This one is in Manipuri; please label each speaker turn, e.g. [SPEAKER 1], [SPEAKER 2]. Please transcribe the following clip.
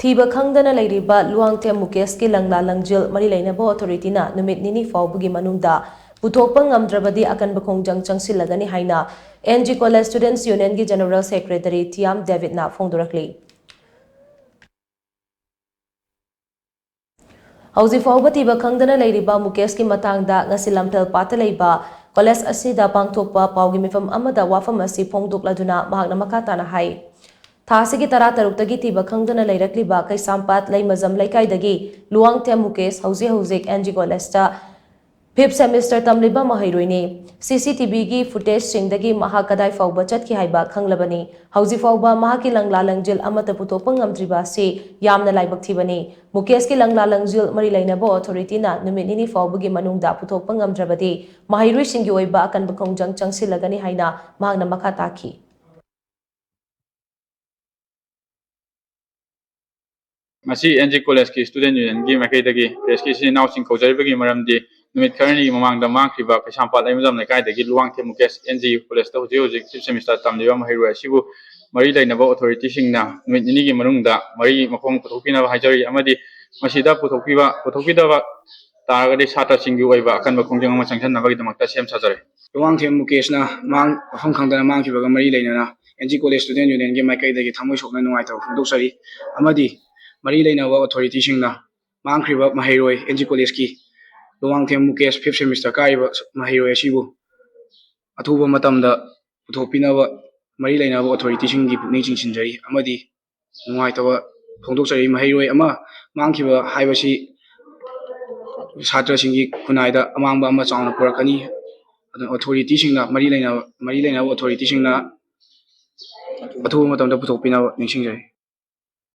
[SPEAKER 1] Thiba Khangdana Leiriba Luwangthem Mukesh ki Langla Langjil mari leinaba authority na numit nini phaobagi manungda puthokpa ngamdrabadi Akanba Khongjang Changshillagani haina NG College Students Union ki General Secretary Thiyam David na phongdorakli. Hauzi fauba Thiba Khangdana Leiriba Mukesh ki matangda ngasi lamthal pata leiba college asida pangthokpa paugi mifam amada wafam asi phongdokladuna mahakna makata na hai. Thasigi tara tarukdagi Thiba Khangdana Leirikliba Kaisampat Leimazam Leikaidagi Luwangthem Mukesh hauzik NG College ta 5th semester tamliba mahairoini CCTV gi footage singdagi mahakadai fauba chatki haiba khanglabani hauzi fauba mahaki Langla Langjil amata puthokpa ngamdriba si yamna laibak thibani Mukesh ki Langla Langjil mari leinaba authority na numit nini phaobagi manungda puthokpa ngamdrabadi mahairui singi oiba Akanba Khongjang Changshillagani haina mahakna makha taki.
[SPEAKER 2] Masi NG College ki student union gi makaidagi PSK si now sing kaujaribagi maramdi numit kharani mamangda mangkriba Kaisampat Leimazam Leikaidagi Luwangthem Mukesh NG College ta huji 5th semester tamliba mahairu asibu mari leinaba authority singna numit nini gi manungda mari makhong puthokpina haijari amadi masida puthokpidaba taragadi satra singi oiba Akanba Khongjang Changshillagani damakta sem sajare.
[SPEAKER 3] Luwangthem Mukesh na mang Phong khangdana mangkribaga mari leinana NG College student union gi makaidagi thamoi sokna nungaita phongdoksari amadi mari leinaba authority singna mangkriba mahairoi NG College ki Luwangthem Mukesh 5th semester kaiba mahairoi asibu athuba matamda puthokpinaba mari leinaba authority singi pukning chingsinjari amadi nungaitaba phongdoksari mahairoi ama mangkriba haibasi satra singi kunaida amangba ama chawna purakani authority singna mari leinaba authority singna athuba matamda puthokpinaba ningsingjari.